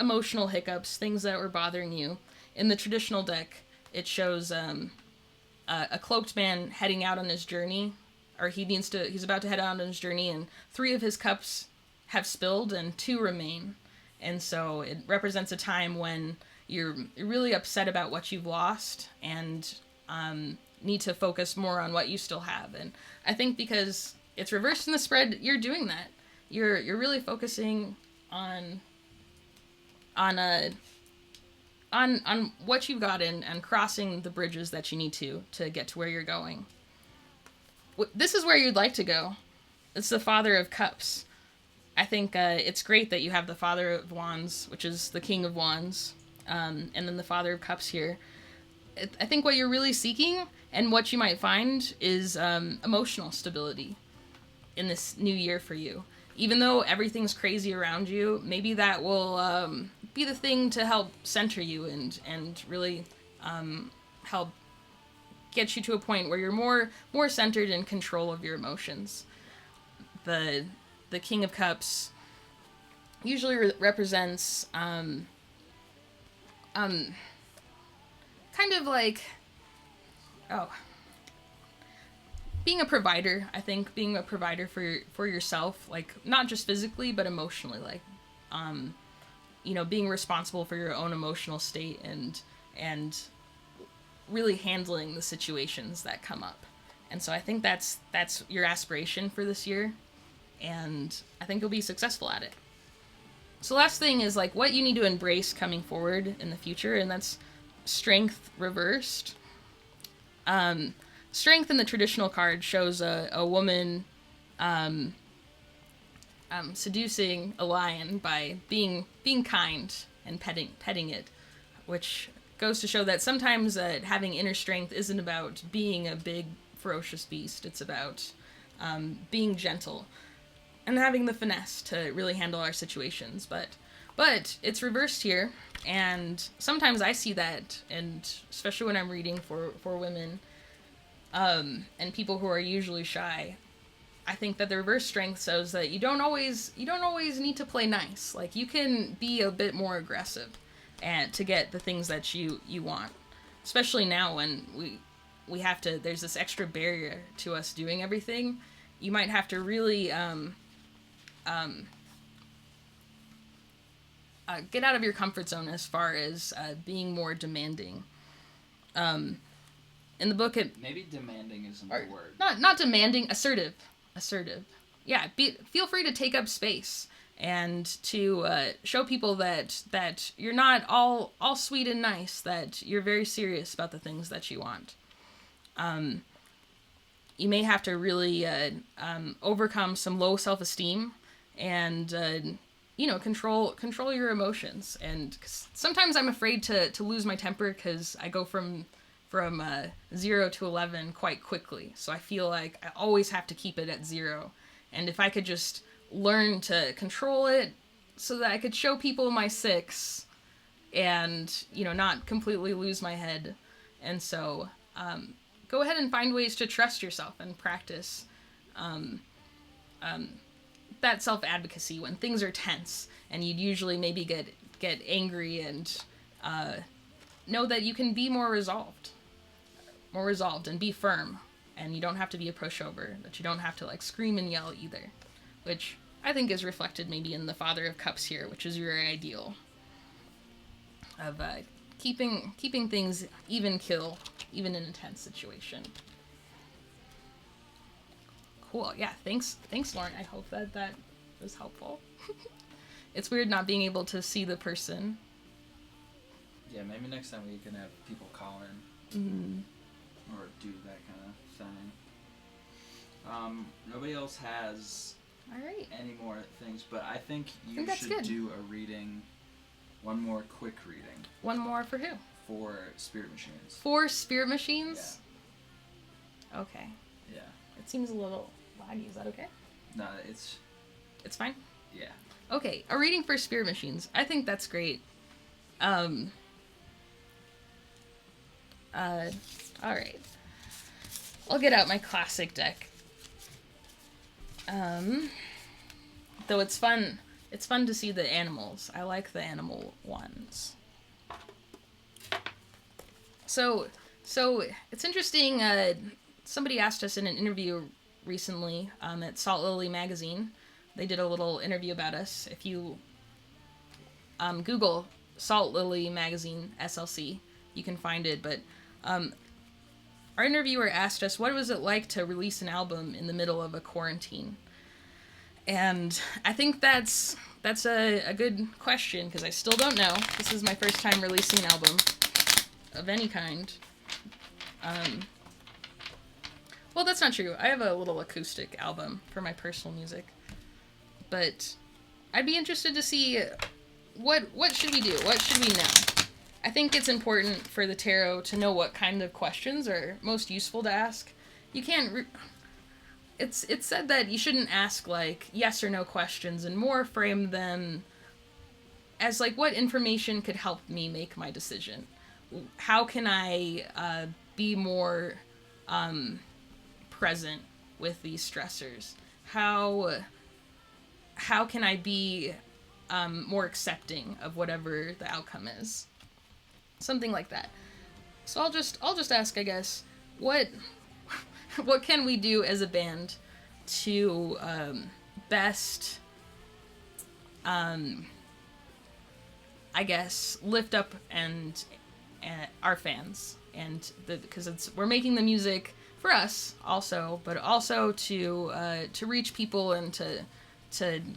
emotional hiccups, things that were bothering you. In the traditional deck, it shows a cloaked man heading out on his journey, or he's about to head out on his journey, and 3 of his cups have spilled and 2 remain. And so it represents a time when you're really upset about what you've lost and need to focus more on what you still have. And I think because it's reversed in the spread, you're doing that. You're really focusing on what you've got and crossing the bridges that you need to get to where you're going. This is where you'd like to go. It's the Father of Cups. I think it's great that you have the Father of Wands, which is the King of Wands, and then the Father of Cups here. I think what you're really seeking and what you might find is emotional stability in this new year for you. Even though everything's crazy around you, maybe that will be the thing to help center you and really help get you to a point where you're more centered in control of your emotions. The King of Cups usually represents kind of like being a provider. I think being a provider for yourself, like not just physically but emotionally, like being responsible for your own emotional state and really handling the situations that come up. And so I think that's your aspiration for this year, and I think you'll be successful at it. So last thing is like what you need to embrace coming forward in the future, and that's strength reversed. Strength in the traditional card shows a woman seducing a lion by being kind and petting it, which goes to show that sometimes having inner strength isn't about being a big ferocious beast. It's about being gentle and having the finesse to really handle our situations. But it's reversed here, and sometimes I see that, and especially when I'm reading for women and people who are usually shy. I think that the reverse strength shows that you don't always need to play nice. Like you can be a bit more aggressive and to get the things that you want. Especially now when we have to, there's this extra barrier to us doing everything. You might have to really get out of your comfort zone as far as being more demanding. In the book, maybe demanding isn't the word. Not demanding, assertive. Yeah, feel free to take up space and to show people that you're not all sweet and nice, that you're very serious about the things that you want. You may have to really overcome some low self-esteem and control your emotions. And 'cause sometimes I'm afraid to lose my temper because I go from 0 to 11 quite quickly. So I feel like I always have to keep it at 0. And if I could just learn to control it so that I could show people my 6 and, not completely lose my head. And so go ahead and find ways to trust yourself and practice that self-advocacy when things are tense and you'd usually maybe get angry and know that you can be more resolved. more resolved and be firm. And you don't have to be a pushover, that you don't have to like scream and yell either, which I think is reflected maybe in the Father of Cups here, which is your ideal of keeping things even kill, even in a tense situation. Cool. Yeah. Thanks, Lauren. I hope that was helpful. It's weird not being able to see the person. Yeah, maybe next time we can have people call in. Mm-hmm. Or do that kind of thing. Nobody else has All right. any more things, but I think you should good. do a reading, one more quick reading. One more for who? For Spirit Machines. For Spirit Machines? Yeah. Okay. Yeah. It seems a little laggy. Is that okay? No, it's fine? Yeah. Okay, a reading for Spirit Machines. I think that's great. Alright. I'll get out my classic deck. Though it's fun to see the animals. I like the animal ones. So it's interesting, somebody asked us in an interview recently, at Salt Lily magazine. They did a little interview about us. If you Google Salt Lily magazine, SLC, you can find it, but our interviewer asked us, what was it like to release an album in the middle of a quarantine? And I think that's a good question, because I still don't know. This is my first time releasing an album of any kind. Well, that's not true. I have a little acoustic album for my personal music. But I'd be interested to see what should we do? What should we know? I think it's important for the tarot to know what kind of questions are most useful to ask. You can't... It's said that you shouldn't ask, like, yes or no questions, and more frame them as, like, what information could help me make my decision? How can I be more present with these stressors? How can I be more accepting of whatever the outcome is? Something like that. So I'll just ask, I guess, what can we do as a band to best, I guess, lift up and our fans, and because we're making the music for us also, but also to reach people and to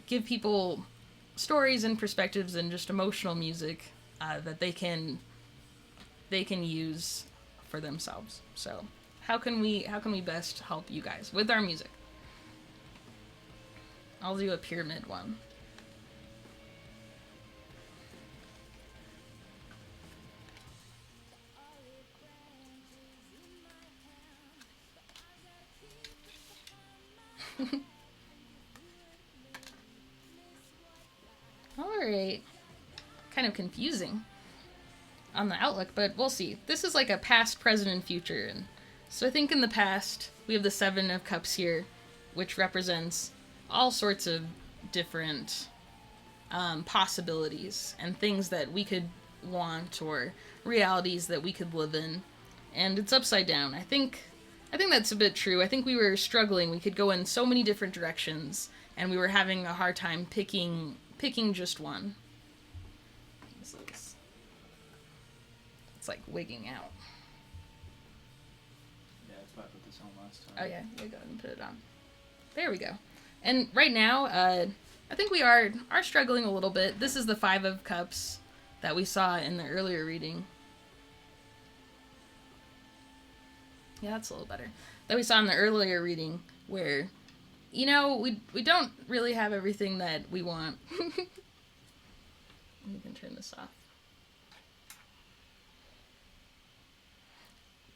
give people stories and perspectives and just emotional music that they can use for themselves. So how can we best help you guys with our music? I'll do a pyramid one. Alright. Kind of confusing on the outlook, but we'll see. This is like a past, present, and future. And so I think in the past, we have the Seven of Cups here, which represents all sorts of different possibilities and things that we could want, or realities that we could live in. And it's upside down. I think that's a bit true. I think we were struggling. We could go in so many different directions, and we were having a hard time picking just one. It's like wigging out. Yeah, that's why I put this on last time. Oh yeah, you go ahead and put it on. There we go. And right now, I think we are struggling a little bit. This is the Five of Cups that we saw in the earlier reading. Yeah, that's a little better. That we saw in the earlier reading, where, we don't really have everything that we want. You can turn this off.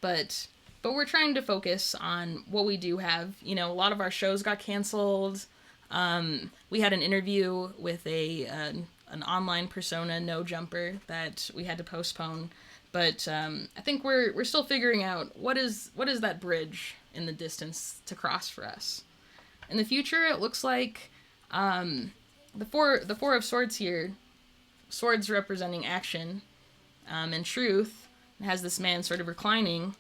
But we're trying to focus on what we do have. A lot of our shows got canceled. We had an interview with an online persona, No Jumper, that we had to postpone. But I think we're still figuring out what is that bridge in the distance to cross for us. In the future, it looks like the Four of Swords here, swords representing action and truth. It has this man sort of reclining.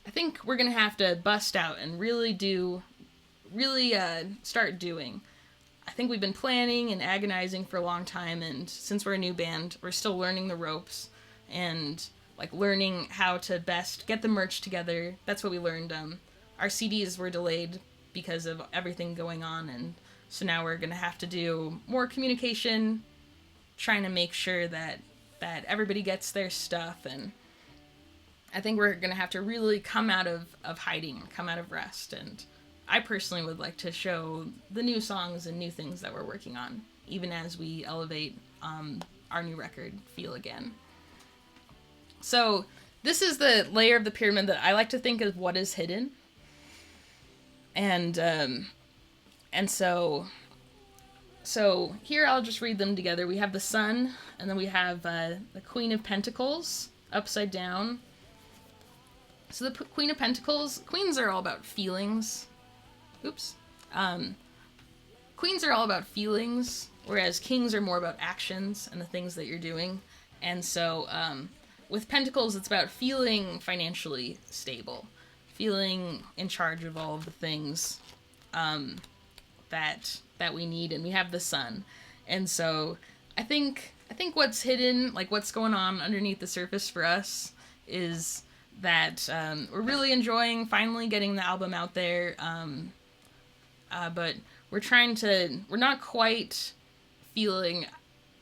I think we're gonna have to bust out and really start doing. I think we've been planning and agonizing for a long time, and since we're a new band, we're still learning the ropes and like learning how to best get the merch together. That's what we learned. Our CDs were delayed because of everything going on, and so now we're gonna have to do more communication, trying to make sure that everybody gets their stuff. And I think we're gonna have to really come out of hiding, come out of rest. And I personally would like to show the new songs and new things that we're working on, even as we elevate our new record, Feel Again. So this is the layer of the pyramid that I like to think of what is hidden. And so here I'll just read them together. We have the Sun, and then we have the Queen of Pentacles upside down. So the Queen of Pentacles, queens are all about feelings. Oops. Queens are all about feelings, whereas kings are more about actions and the things that you're doing. And so with Pentacles, it's about feeling financially stable, feeling in charge of all of the things that we need. And we have the Sun. And so I think what's hidden, like what's going on underneath the surface for us, is that we're really enjoying finally getting the album out there. But we're not quite feeling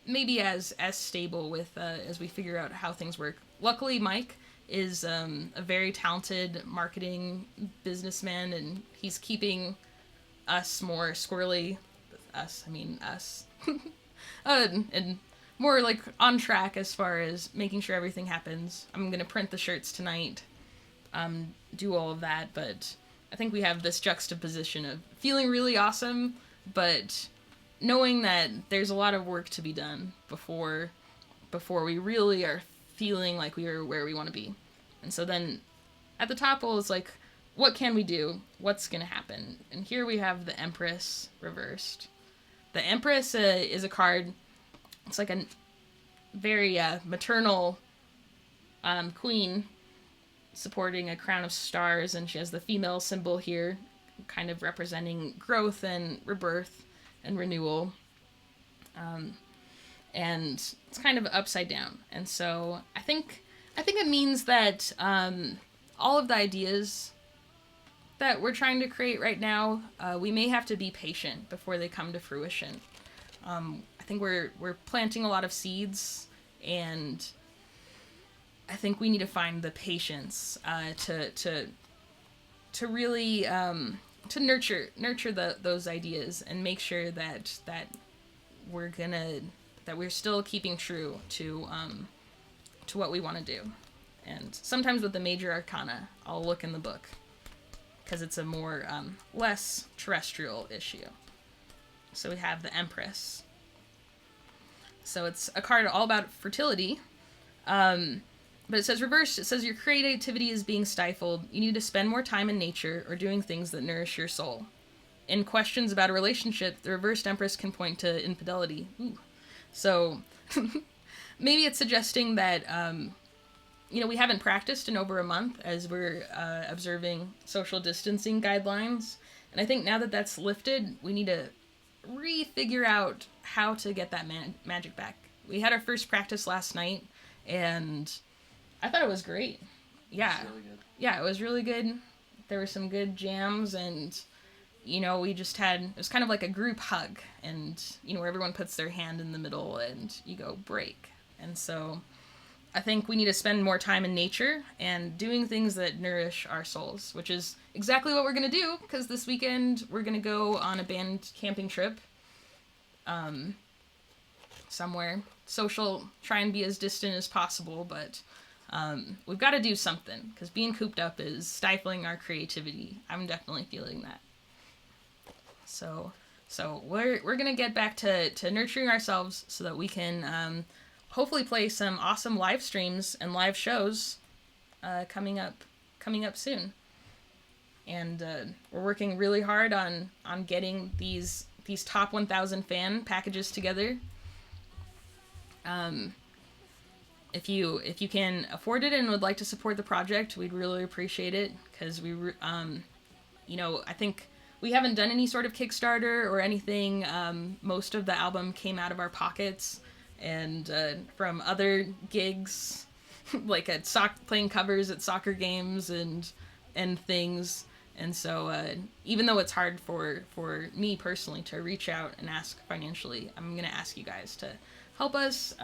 maybe as stable with as we figure out how things work. Luckily, Mike is a very talented marketing businessman, and he's keeping us more squirrely. Us, I mean us. And more like on track as far as making sure everything happens. I'm gonna print the shirts tonight, do all of that, but I think we have this juxtaposition of feeling really awesome, but knowing that there's a lot of work to be done before we really are feeling like we are where we want to be. And so then at the top, it's like, what can we do? What's going to happen? And here we have the Empress reversed. The Empress is a card. It's like a very maternal queen supporting a crown of stars, and she has the female symbol here, kind of representing growth and rebirth and renewal. And it's kind of upside down. And so I think it means that all of the ideas that we're trying to create right now, we may have to be patient before they come to fruition. I think we're planting a lot of seeds, and I think we need to find the patience to really to nurture those ideas and make sure that we're still keeping true to what we want to do. And sometimes with the major arcana, I'll look in the book because it's a more less terrestrial issue. So we have the Empress. So it's a card all about fertility. But it says reversed, it says your creativity is being stifled. You need to spend more time in nature or doing things that nourish your soul. In questions about a relationship, the reversed Empress can point to infidelity. Ooh. So maybe it's suggesting that, we haven't practiced in over a month as we're observing social distancing guidelines. And I think now that that's lifted, we need to re-figure out how to get that magic back. We had our first practice last night, and I thought it was great. Yeah. It was really good. Yeah, it was really good. There were some good jams, and, we just it was kind of like a group hug, and, where everyone puts their hand in the middle and you go break. And so I think we need to spend more time in nature and doing things that nourish our souls, which is exactly what we're going to do, because this weekend we're going to go on a band camping trip somewhere. Social, try and be as distant as possible, but we've got to do something, because being cooped up is stifling our creativity. I'm definitely feeling that. So we're gonna get back to nurturing ourselves so that we can hopefully play some awesome live streams and live shows coming up soon. And we're working really hard on getting these top 1,000 fan packages together. if you can afford it and would like to support the project, we'd really appreciate it, because I think we haven't done any sort of Kickstarter or anything. Most of the album came out of our pockets and from other gigs, like at playing covers at soccer games and things. And so even though it's hard for me personally to reach out and ask financially, I'm going to ask you guys to help us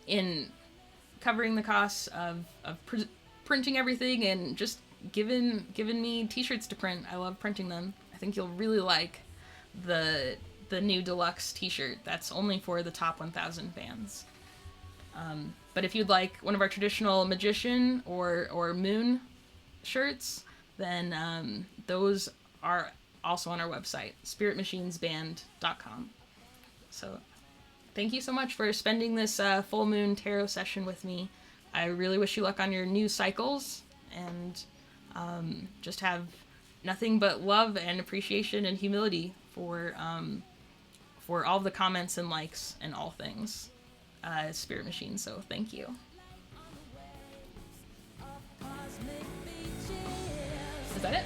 in covering the costs of printing everything, and just giving me t-shirts to print. I love printing them. I think you'll really like the new deluxe t-shirt. That's only for the top 1,000 fans. But if you'd like one of our traditional magician or moon shirts, then those are also on our website, spiritmachinesband.com. So thank you so much for spending this full moon tarot session with me. I really wish you luck on your new cycles, and just have nothing but love and appreciation and humility for all the comments and likes and all things Spirit Machine. So thank you. Is that it?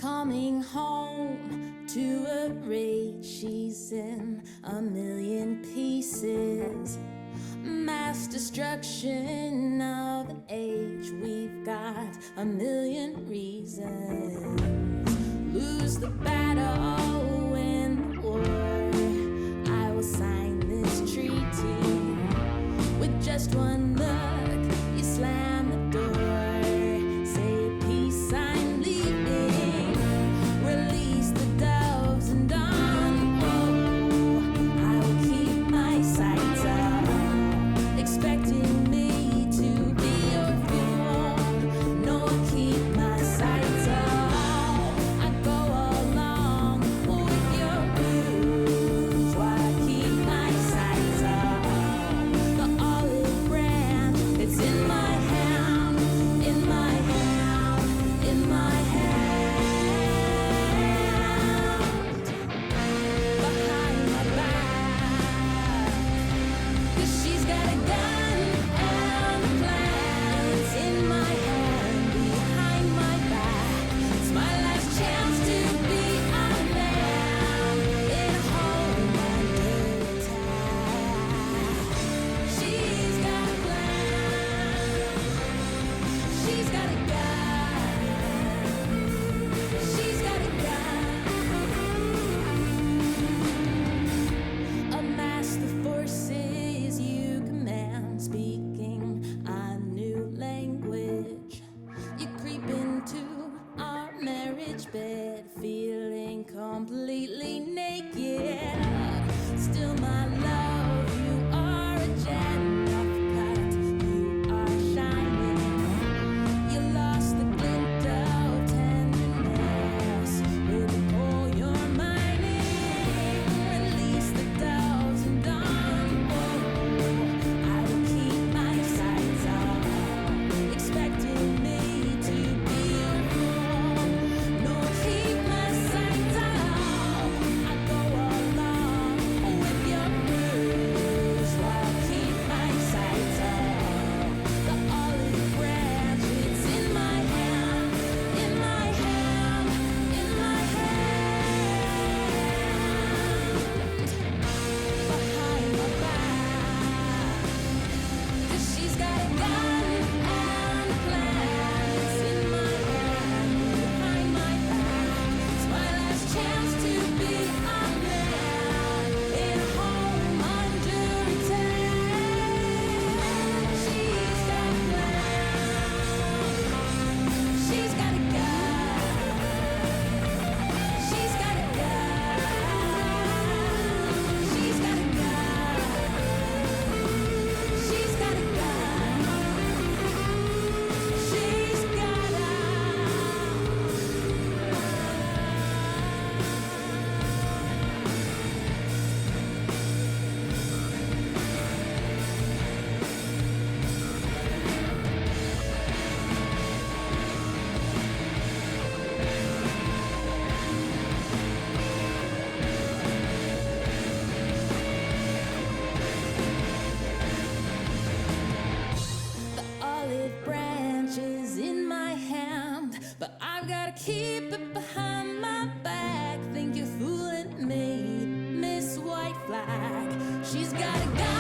Coming home to a rage, she's in a million pieces. Mass destruction of an age, we've got a million reasons. Lose the battle, win the war. I will sign this treaty with just one look. bed, feeling completely naked. Still, my love, you are a gem of cut. You are shining. You lost the glint of tenderness with all your mining. Release the doubts and dawn. I will keep my sights on, expecting me to be your fool. No, keep my sights on. I go along with your bruise while keep my sights on. The olive branch, it's in my hand, in my hand, in my hand. Behind my back, 'cause she's got a gun and a plan. It's in my hand, behind my back. It's my last chance to be a man in a home under attack. She's got a plan. She's got a gun. She's got a gun. She's got a gun. She's got a gun. She's got a The olive branch is in my hand, but I've gotta keep it behind my back. Think you're fooling me, Miss White Flag. She's got a gun.